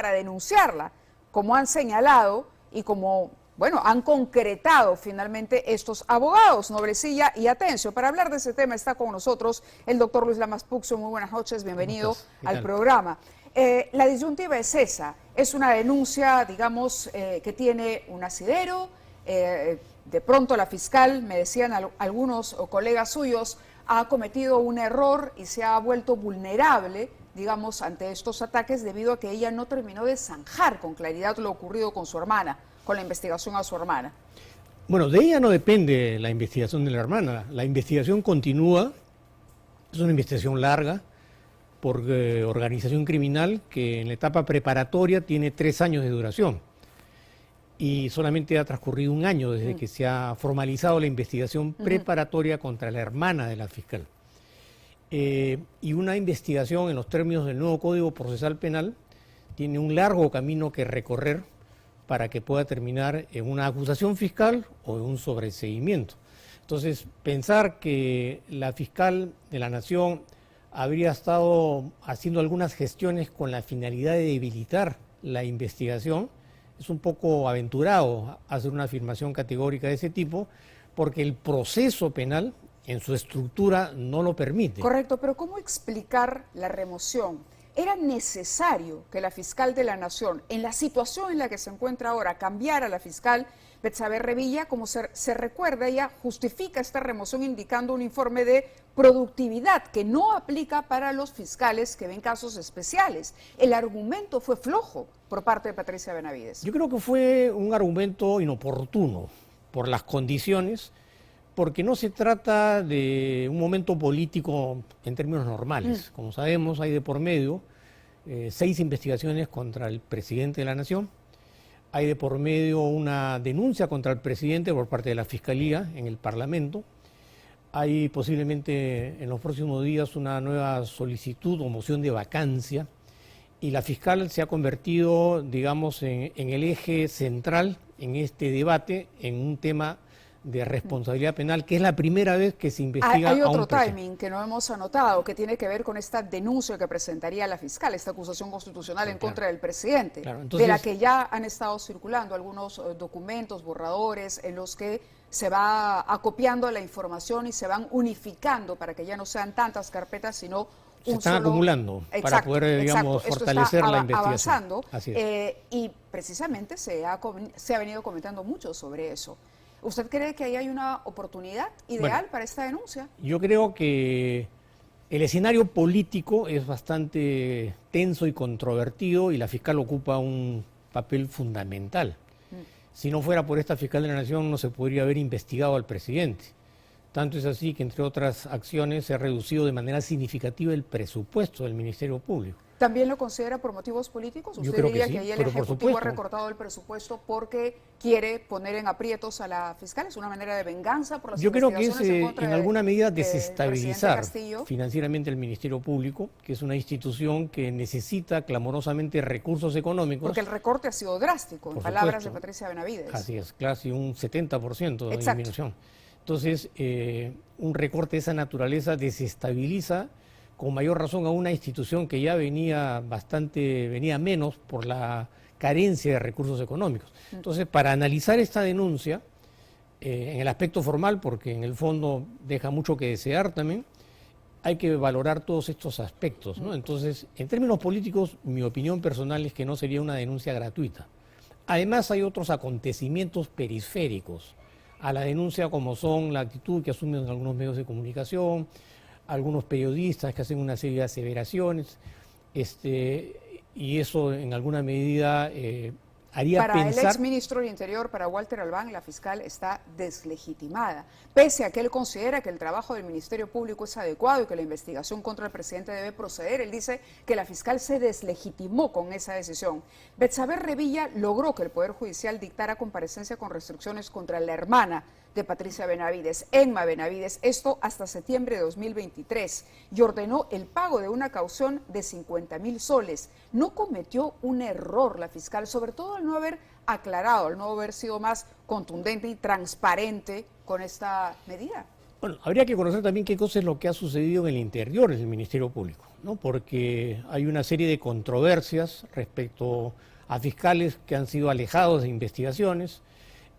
para denunciarla, como han señalado y como, bueno, han concretado finalmente estos abogados, Noblecilla y Atencio. Para hablar de ese tema está con nosotros el doctor Luis Lamas Puccio. Muy buenas noches, bienvenido al programa. La disyuntiva es esa, es una denuncia, digamos, que tiene un asidero. De pronto la fiscal, me decían algunos colegas suyos, ha cometido un error y se ha vuelto vulnerable, digamos, ante estos ataques debido a que ella no terminó de zanjar con claridad lo ocurrido con su hermana, con la investigación a su hermana. Bueno, de ella no depende la investigación de la hermana. La investigación continúa, es una investigación larga por organización criminal que en la etapa preparatoria tiene 3 años de duración. Y solamente ha transcurrido 1 año desde que se ha formalizado la investigación preparatoria contra la hermana de la fiscal. Y una investigación en los términos del nuevo Código Procesal Penal tiene un largo camino que recorrer para que pueda terminar en una acusación fiscal o en un sobreseguimiento. Entonces, pensar que la fiscal de la Nación habría estado haciendo algunas gestiones con la finalidad de debilitar la investigación es un poco aventurado hacer una afirmación categórica de ese tipo, porque el proceso penal en su estructura no lo permite. Correcto, pero ¿cómo explicar la remoción? ¿Era necesario que la fiscal de la Nación, en la situación en la que se encuentra ahora, cambiara a la fiscal Betsabe Revilla? Como se recuerda, ella justifica esta remoción indicando un informe de productividad que no aplica para los fiscales que ven casos especiales. El argumento fue flojo por parte de Patricia Benavides. Yo creo que fue un argumento inoportuno por las condiciones, porque no se trata de un momento político en términos normales. Como sabemos, hay de por medio 6 investigaciones contra el presidente de la Nación. Hay de por medio una denuncia contra el presidente por parte de la Fiscalía en el Parlamento. Hay posiblemente en los próximos días una nueva solicitud o moción de vacancia. Y la fiscal se ha convertido, digamos, en el eje central en este debate, en un tema de responsabilidad penal, que es la primera vez que se investiga a un presidente. Hay otro timing que no hemos anotado, que tiene que ver con esta denuncia que presentaría la fiscal, esta acusación constitucional en contra del presidente, entonces, de la que ya han estado circulando algunos documentos, borradores, en los que se va acopiando la información y se van unificando para que ya no sean tantas carpetas, sino se están acumulando para poder, digamos, fortalecer la investigación. Avanzando, así es. Y precisamente se ha venido comentando mucho sobre eso. ¿Usted cree que ahí hay una oportunidad ideal para esta denuncia? Yo creo que el escenario político es bastante tenso y controvertido y la fiscal ocupa un papel fundamental. Si no fuera por esta fiscal de la Nación no se podría haber investigado al presidente. Tanto es así que, entre otras acciones, se ha reducido de manera significativa el presupuesto del Ministerio Público. ¿También lo considera por motivos políticos? ¿Usted diría que ahí el Ejecutivo ha recortado el presupuesto porque quiere poner en aprietos a la fiscal? ¿Es una manera de venganza por las investigaciones? Yo creo que es en alguna medida desestabilizar Castillo financieramente el Ministerio Público, que es una institución que necesita clamorosamente recursos económicos. Porque el recorte ha sido drástico, en palabras de Patricia Benavides. Así es, casi un 70% de disminución. Entonces, un recorte de esa naturaleza desestabiliza con mayor razón a una institución que ya venía menos por la carencia de recursos económicos. Entonces, para analizar esta denuncia, en el aspecto formal, porque en el fondo deja mucho que desear también, hay que valorar todos estos aspectos, ¿no? Entonces, en términos políticos, mi opinión personal es que no sería una denuncia gratuita. Además, hay otros acontecimientos periféricos a la denuncia, como son la actitud que asumen algunos medios de comunicación, algunos periodistas que hacen una serie de aseveraciones, y eso en alguna medida haría para pensar... Para el exministro del Interior, para Walter Albán, la fiscal está deslegitimada. Pese a que él considera que el trabajo del Ministerio Público es adecuado y que la investigación contra el presidente debe proceder, él dice que la fiscal se deslegitimó con esa decisión. Betsabe Revilla logró que el Poder Judicial dictara comparecencia con restricciones contra la hermana de Patricia Benavides, Emma Benavides, esto hasta septiembre de 2023, y ordenó el pago de una caución de 50.000 soles. No cometió un error la fiscal, sobre todo al no haber aclarado, al no haber sido más contundente y transparente con esta medida. Bueno, habría que conocer también qué cosa es lo que ha sucedido en el interior del Ministerio Público, ¿no? Porque hay una serie de controversias respecto a fiscales que han sido alejados de investigaciones,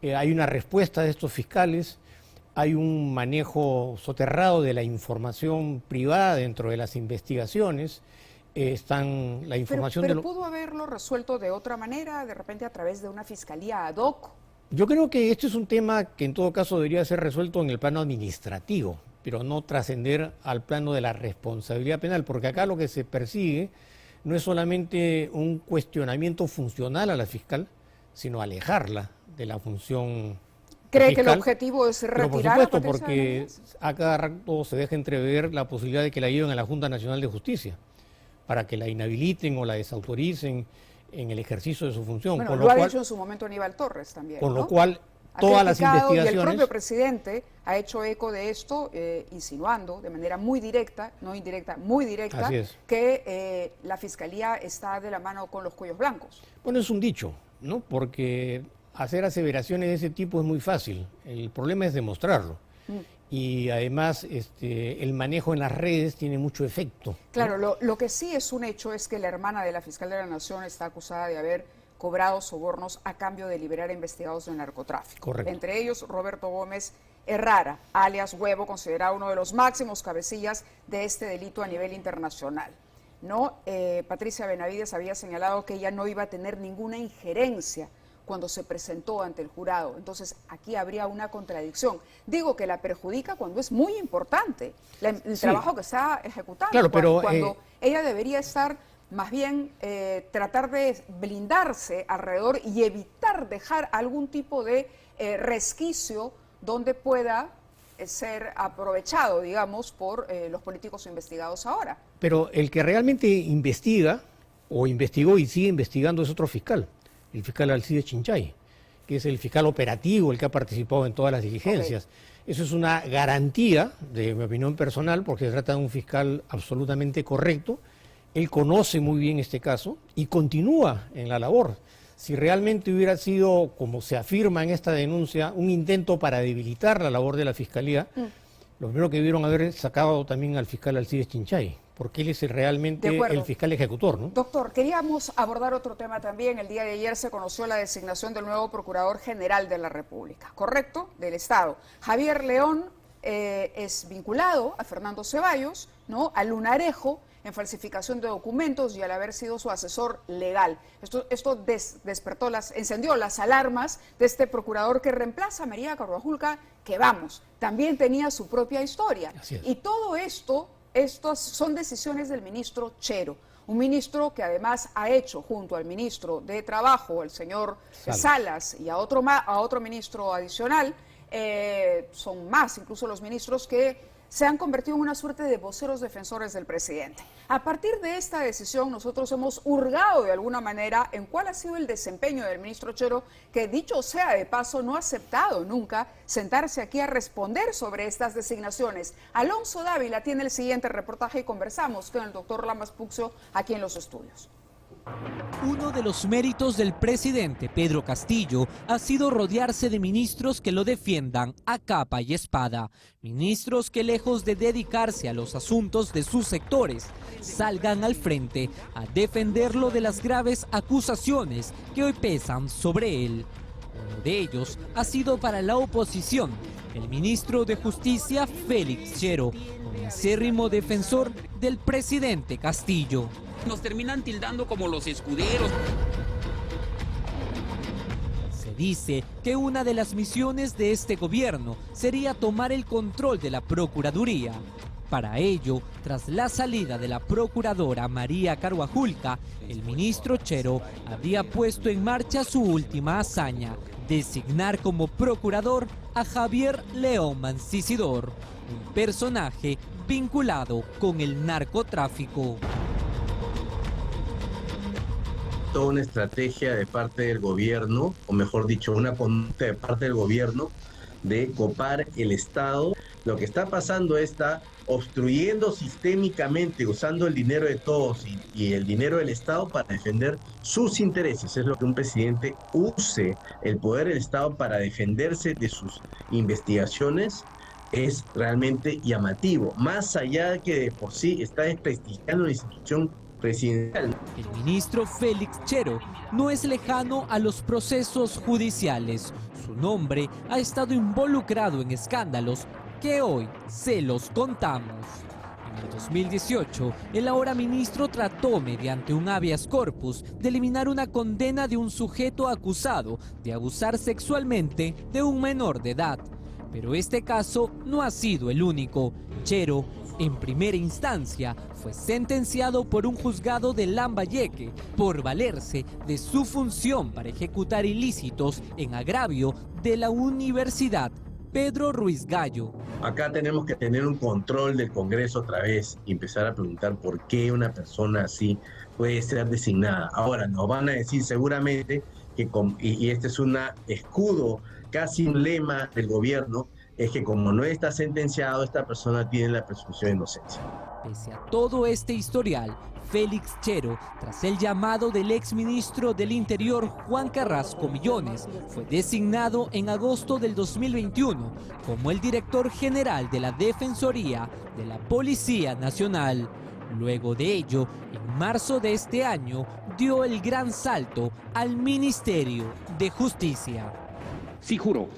hay una respuesta de estos fiscales, hay un manejo soterrado de la información privada dentro de las investigaciones, están la información pero de ¿pudo haberlo resuelto de otra manera, de repente a través de una fiscalía ad hoc? Yo creo que este es un tema que en todo caso debería ser resuelto en el plano administrativo, pero no trascender al plano de la responsabilidad penal, porque acá lo que se persigue no es solamente un cuestionamiento funcional a la fiscal, sino alejarla de la función ¿Cree fiscal. que el objetivo es Pero por retirar supuesto, a Patricia porque Benavides? a cada rato se deja entrever la posibilidad de que la lleven a la Junta Nacional de Justicia, para que la inhabiliten o la desautoricen en el ejercicio de su función. Bueno, con lo lo ha cual, dicho en su momento Aníbal Torres también, con ¿no? lo cual Ha todas las criticado, y el investigaciones... propio presidente ha hecho eco de esto, insinuando de manera muy directa, no indirecta, muy directa, Así es. que la Fiscalía está de la mano con los cuellos blancos. Bueno, es un dicho, ¿no? Porque hacer aseveraciones de ese tipo es muy fácil. El problema es demostrarlo. Y además el manejo en las redes tiene mucho efecto, ¿no? Claro, lo que sí es un hecho es que la hermana de la fiscal de la Nación está acusada de haber cobrado sobornos a cambio de liberar a investigados del narcotráfico. Correcto. Entre ellos, Roberto Gómez Herrara, alias Huevo, considerado uno de los máximos cabecillas de este delito a nivel internacional. ¿No? Patricia Benavides había señalado que ella no iba a tener ninguna injerencia cuando se presentó ante el jurado. Entonces, aquí habría una contradicción. Digo que la perjudica cuando es muy importante el trabajo que está ejecutando. Claro, pero, cuando ella debería estar, más bien, tratar de blindarse alrededor y evitar dejar algún tipo de resquicio donde pueda ser aprovechado, digamos, por los políticos investigados ahora. Pero el que realmente investiga, o investigó y sigue investigando, es otro fiscal, el fiscal Alcides Chinchay, que es el fiscal operativo, el que ha participado en todas las diligencias. Okay. Eso es una garantía, de mi opinión personal, porque se trata de un fiscal absolutamente correcto. Él conoce muy bien este caso y continúa en la labor. Si realmente hubiera sido, como se afirma en esta denuncia, un intento para debilitar la labor de la Fiscalía, lo primero que debieron haber sacado también al fiscal Alcides Chinchay, porque él es realmente el fiscal ejecutor, ¿no? Doctor, queríamos abordar otro tema también. El día de ayer se conoció la designación del nuevo Procurador General de la República, ¿correcto? Del Estado. Javier León es vinculado a Fernando Ceballos, ¿no? Al lunarejo en falsificación de documentos y al haber sido su asesor legal. Esto encendió las alarmas de este procurador que reemplaza a María Carvajulca, que vamos, también tenía su propia historia. Y todo esto, estas son decisiones del ministro Chero, un ministro que además ha hecho junto al ministro de Trabajo, el señor Salas, y a otro ministro adicional, son más incluso los ministros que se han convertido en una suerte de voceros defensores del presidente. A partir de esta decisión, nosotros hemos hurgado de alguna manera en cuál ha sido el desempeño del ministro Chero, que dicho sea de paso, no ha aceptado nunca sentarse aquí a responder sobre estas designaciones. Alonso Dávila tiene el siguiente reportaje y conversamos con el doctor Lamas Puccio aquí en los estudios. Uno de los méritos del presidente Pedro Castillo ha sido rodearse de ministros que lo defiendan a capa y espada. Ministros que, lejos de dedicarse a los asuntos de sus sectores, salgan al frente a defenderlo de las graves acusaciones que hoy pesan sobre él. Uno de ellos ha sido para la oposición, el ministro de Justicia Félix Chero, un acérrimo defensor del presidente Castillo. Nos terminan tildando como los escuderos. Se dice que una de las misiones de este gobierno sería tomar el control de la Procuraduría. Para ello, tras la salida de la procuradora María Carvajulca, el ministro Chero habría puesto en marcha su última hazaña, designar como procurador a Javier León Mancisidor, un personaje vinculado con el narcotráfico. Toda una estrategia de parte del gobierno, o mejor dicho, una conducta de parte del gobierno de copar el Estado. Lo que está pasando está obstruyendo sistémicamente, usando el dinero de todos y el dinero del Estado para defender sus intereses. Es lo que un presidente use el poder del Estado para defenderse de sus investigaciones. es realmente llamativo, más allá de que de por sí está desprestigiando la institución presidencial. El ministro Félix Tchero no es lejano a los procesos judiciales. Su nombre ha estado involucrado en escándalos que hoy se los contamos. En el 2018, el ahora ministro trató mediante un habeas corpus de eliminar una condena de un sujeto acusado de abusar sexualmente de un menor de edad. Pero este caso no ha sido el único. Tchero, en primera instancia, fue sentenciado por un juzgado de Lambayeque por valerse de su función para ejecutar ilícitos en agravio de la Universidad Pedro Ruiz Gallo. Acá tenemos que tener un control del Congreso otra vez y empezar a preguntar por qué una persona así puede ser designada. Ahora nos van a decir seguramente que, y este es un escudo, casi un lema del gobierno, es que como no está sentenciado, esta persona tiene la presunción de inocencia. Pese a todo este historial, Félix Tchero, tras el llamado del exministro del Interior Juan Carrasco Millones, fue designado en agosto del 2021 como el director general de la Defensoría de la Policía Nacional. Luego de ello, en marzo de este año, dio el gran salto al Ministerio de Justicia. Sí, juro.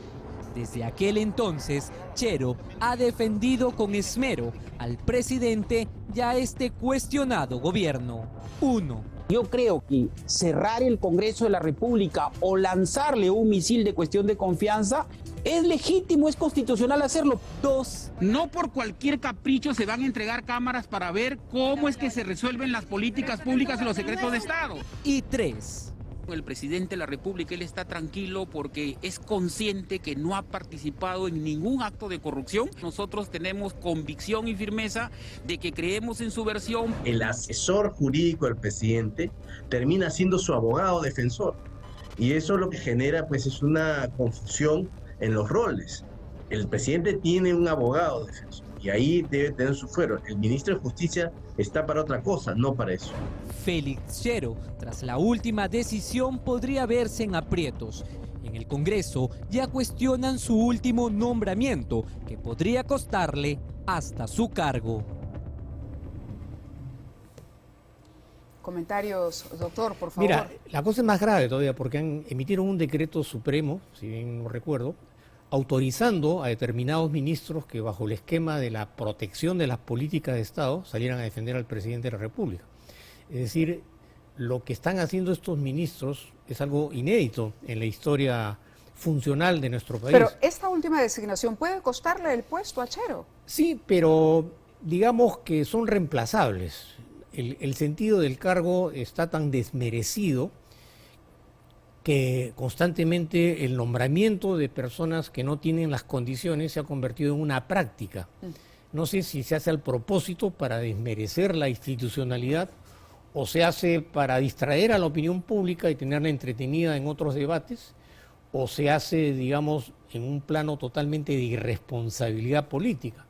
Desde aquel entonces, Tchero ha defendido con esmero al presidente y a este cuestionado gobierno. 1. Yo creo que cerrar el Congreso de la República o lanzarle un misil de cuestión de confianza es legítimo, es constitucional hacerlo. 2. No por cualquier capricho se van a entregar cámaras para ver cómo es que se resuelven las políticas públicas y los secretos de Estado. Y 3. El presidente de la República, él está tranquilo porque es consciente que no ha participado en ningún acto de corrupción. Nosotros tenemos convicción y firmeza de que creemos en su versión. El asesor jurídico del presidente termina siendo su abogado defensor. Y eso lo que genera pues es una confusión en los roles. El presidente tiene un abogado defensor y ahí debe tener su fuero. El ministro de Justicia está para otra cosa, no para eso. Félix Tchero, tras la última decisión, podría verse en aprietos. En el Congreso ya cuestionan su último nombramiento, que podría costarle hasta su cargo. Comentarios, doctor, por favor. Mira, la cosa es más grave todavía porque emitieron un decreto supremo, si bien no recuerdo, autorizando a determinados ministros que bajo el esquema de la protección de las políticas de Estado salieran a defender al presidente de la República. Es decir, lo que están haciendo estos ministros es algo inédito en la historia funcional de nuestro país. Pero esta última designación puede costarle el puesto a Tchero. Sí, pero digamos que son reemplazables. El sentido del cargo está tan desmerecido que constantemente el nombramiento de personas que no tienen las condiciones se ha convertido en una práctica. No sé si se hace al propósito para desmerecer la institucionalidad o se hace para distraer a la opinión pública y tenerla entretenida en otros debates, o se hace, digamos, en un plano totalmente de irresponsabilidad política.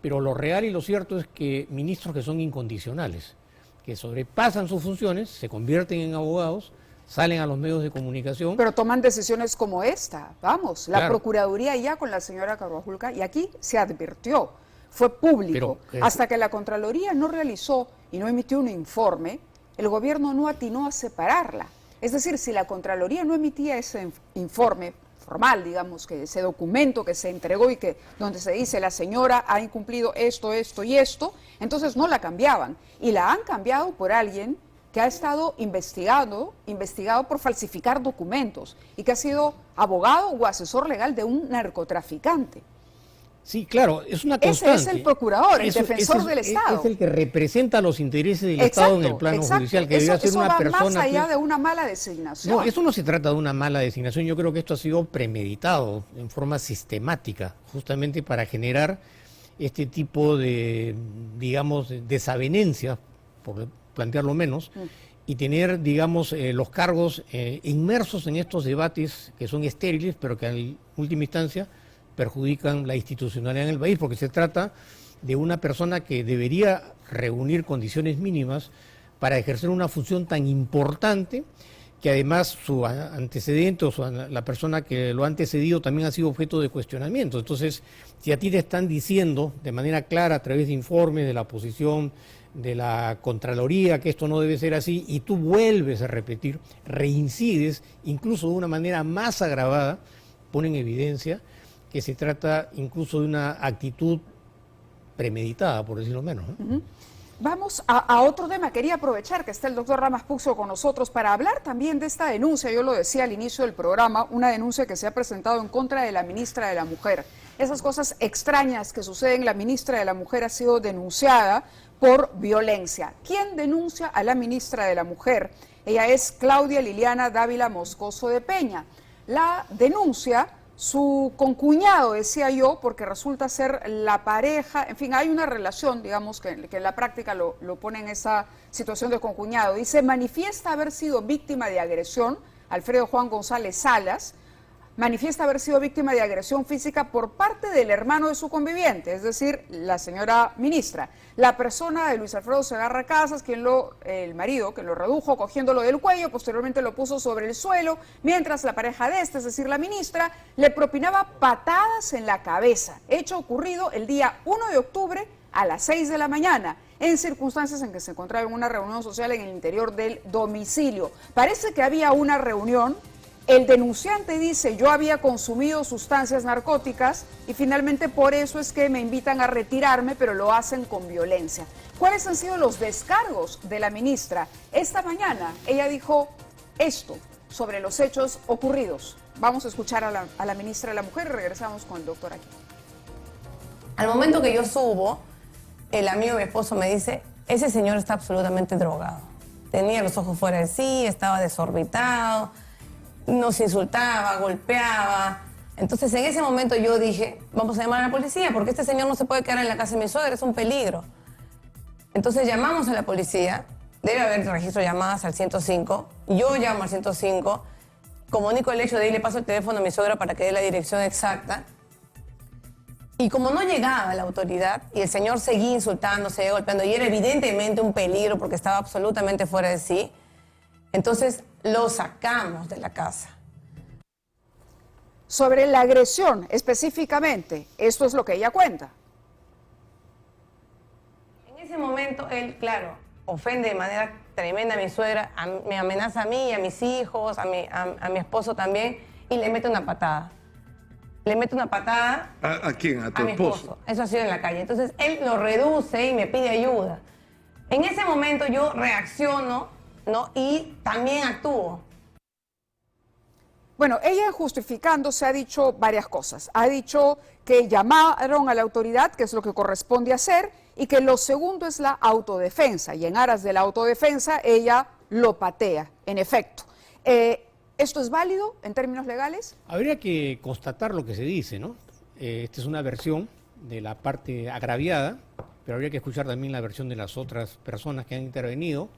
Pero lo real y lo cierto es que ministros que son incondicionales, que sobrepasan sus funciones, se convierten en abogados, salen a los medios de comunicación. Pero toman decisiones como esta. Vamos, la Claro. Procuraduría ya con la señora Carvajulca, y aquí se advirtió, fue público. Pero, hasta que la Contraloría no realizó y no emitió un informe, el gobierno no atinó a separarla. Es decir, si la Contraloría no emitía ese informe formal, digamos, que ese documento que se entregó y que donde se dice la señora ha incumplido esto, esto y esto, entonces no la cambiaban. Y la han cambiado por alguien que ha estado investigado por falsificar documentos y que ha sido abogado o asesor legal de un narcotraficante. Sí, claro, es una constante. Ese es el procurador, el defensor del Estado. Es el que representa los intereses del Exacto, Estado en el plano exacto. judicial, que Eso, debería ser eso una va persona más allá que... de una mala designación. No, eso no se trata de una mala designación, yo creo que esto ha sido premeditado en forma sistemática, justamente para generar este tipo de, digamos, desavenencias, por plantearlo menos, y tener, digamos, los cargos inmersos en estos debates que son estériles, pero que en última instancia perjudican la institucionalidad en el país, porque se trata de una persona que debería reunir condiciones mínimas para ejercer una función tan importante que además su antecedente o la persona que lo ha antecedido también ha sido objeto de cuestionamiento. Entonces, si a ti te están diciendo de manera clara a través de informes de la oposición, de la Contraloría, que esto no debe ser así, y tú vuelves a repetir, reincides, incluso de una manera más agravada, pone en evidencia que se trata incluso de una actitud premeditada, por decirlo menos, ¿no? Vamos a otro tema. Quería aprovechar que está el doctor Lamas Puccio con nosotros para hablar también de esta denuncia. Yo lo decía al inicio del programa, una denuncia que se ha presentado en contra de la ministra de la Mujer. Esas cosas extrañas que suceden, la ministra de la Mujer ha sido denunciada por violencia. ¿Quién denuncia a la ministra de la Mujer? Ella es Claudia Liliana Dávila Moscoso de Peña. La denuncia su concuñado, decía yo, porque resulta ser la pareja, en fin, hay una relación, digamos, que en la práctica lo pone en esa situación de concuñado. Dice, manifiesta haber sido víctima de agresión, Alfredo Juan González Salas, manifiesta haber sido víctima de agresión física por parte del hermano de su conviviente, es decir, la señora ministra. La persona de Luis Alfredo Segarra Casas, el marido, que lo redujo cogiéndolo del cuello, posteriormente lo puso sobre el suelo, mientras la pareja de este, es decir, la ministra, le propinaba patadas en la cabeza. Hecho ocurrido el día 1 de octubre a las 6 de la mañana, en circunstancias en que se encontraba en una reunión social en el interior del domicilio. Parece que había una reunión. El denunciante dice, yo había consumido sustancias narcóticas y finalmente por eso es que me invitan a retirarme, pero lo hacen con violencia. ¿Cuáles han sido los descargos de la ministra? Esta mañana ella dijo esto sobre los hechos ocurridos. Vamos a escuchar a la ministra de la Mujer y regresamos con el doctor aquí. Al momento que yo subo, el amigo de mi esposo me dice, ese señor está absolutamente drogado. Tenía los ojos fuera de sí, estaba desorbitado, nos insultaba, golpeaba. Entonces en ese momento yo dije, vamos a llamar a la policía porque este señor no se puede quedar en la casa de mi suegra, es un peligro. Entonces llamamos a la policía, debe haber registro de llamadas al 105, yo llamo al 105, comunico el hecho de ir, le paso el teléfono a mi suegra para que dé la dirección exacta. Y como no llegaba la autoridad y el señor seguía insultando, seguía golpeando y era evidentemente un peligro porque estaba absolutamente fuera de sí, entonces lo sacamos de la casa. Sobre la agresión específicamente, esto es lo que ella cuenta. En ese momento él, claro, ofende de manera tremenda a mi suegra, me amenaza a mí, a mis hijos, a mi esposo también y le mete una patada. Le mete una patada. ¿A quién? ¿A tu mi esposo? esposo. Eso ha sido en la calle. Entonces él lo reduce y me pide ayuda. En ese momento yo reacciono, ¿no? Y también actúo. Bueno, ella justificándose ha dicho varias cosas. Ha dicho que llamaron a la autoridad, que es lo que corresponde hacer, y que lo segundo es la autodefensa. Y en aras de la autodefensa, ella lo patea, en efecto. ¿Esto es válido en términos legales? Habría que constatar lo que se dice, ¿no? Esta es una versión de la parte agraviada, pero habría que escuchar también la versión de las otras personas que han intervenido.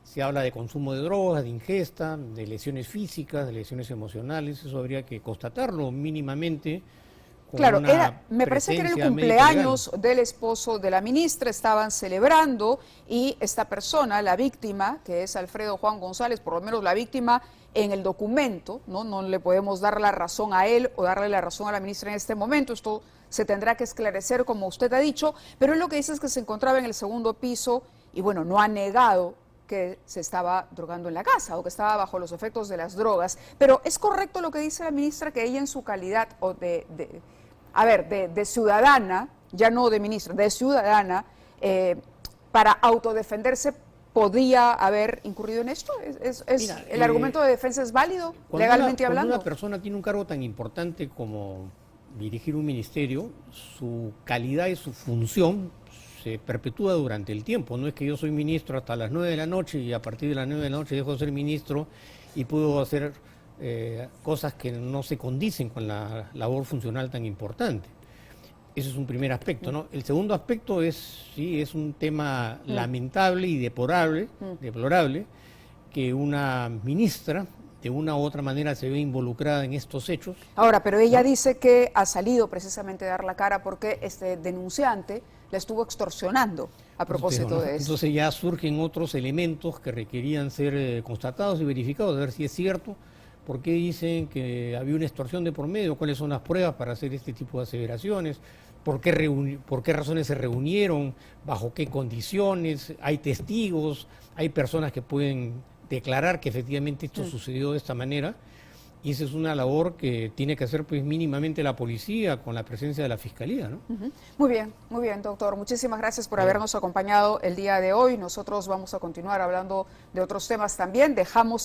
Se habla de consumo de drogas, de ingesta, de lesiones físicas, de lesiones emocionales, eso habría que constatarlo mínimamente. Claro, me parece que era el cumpleaños del esposo de la ministra, estaban celebrando y esta persona, la víctima, que es Alfredo Juan González, por lo menos la víctima en el documento, no le podemos dar la razón a él o darle la razón a la ministra en este momento, esto se tendrá que esclarecer como usted ha dicho, pero él lo que dice es que se encontraba en el segundo piso y bueno, no ha negado que se estaba drogando en la casa o que estaba bajo los efectos de las drogas. Pero ¿es correcto lo que dice la ministra, que ella en su calidad de ciudadana, ya no de ministra, de ciudadana, para autodefenderse podía haber incurrido en esto? Mira, ¿el argumento de defensa es válido, legalmente hablando? Cuando una persona tiene un cargo tan importante como dirigir un ministerio, su calidad y su función se perpetúa durante el tiempo. No es que yo soy ministro hasta las 9 de la noche y a partir de las 9 de la noche dejo de ser ministro y puedo hacer cosas que no se condicen con la labor funcional tan importante. Ese es un primer aspecto, ¿no? El segundo aspecto es un tema lamentable y deplorable, que una ministra de una u otra manera se ve involucrada en estos hechos. Ahora, pero ella dice que ha salido precisamente a dar la cara porque este denunciante la estuvo extorsionando a propósito de eso. Entonces ya surgen otros elementos que requerían ser constatados y verificados, a ver si es cierto. ¿Por qué dicen que había una extorsión de por medio? ¿Cuáles son las pruebas para hacer este tipo de aseveraciones? ¿Por qué razones se reunieron? ¿Bajo qué condiciones? ¿Hay testigos? ¿Hay personas que pueden declarar que efectivamente esto sucedió de esta manera? Y esa es una labor que tiene que hacer pues mínimamente la policía con la presencia de la fiscalía, ¿no? Muy bien, doctor. Muchísimas gracias por habernos acompañado el día de hoy. Nosotros vamos a continuar hablando de otros temas también. Dejamos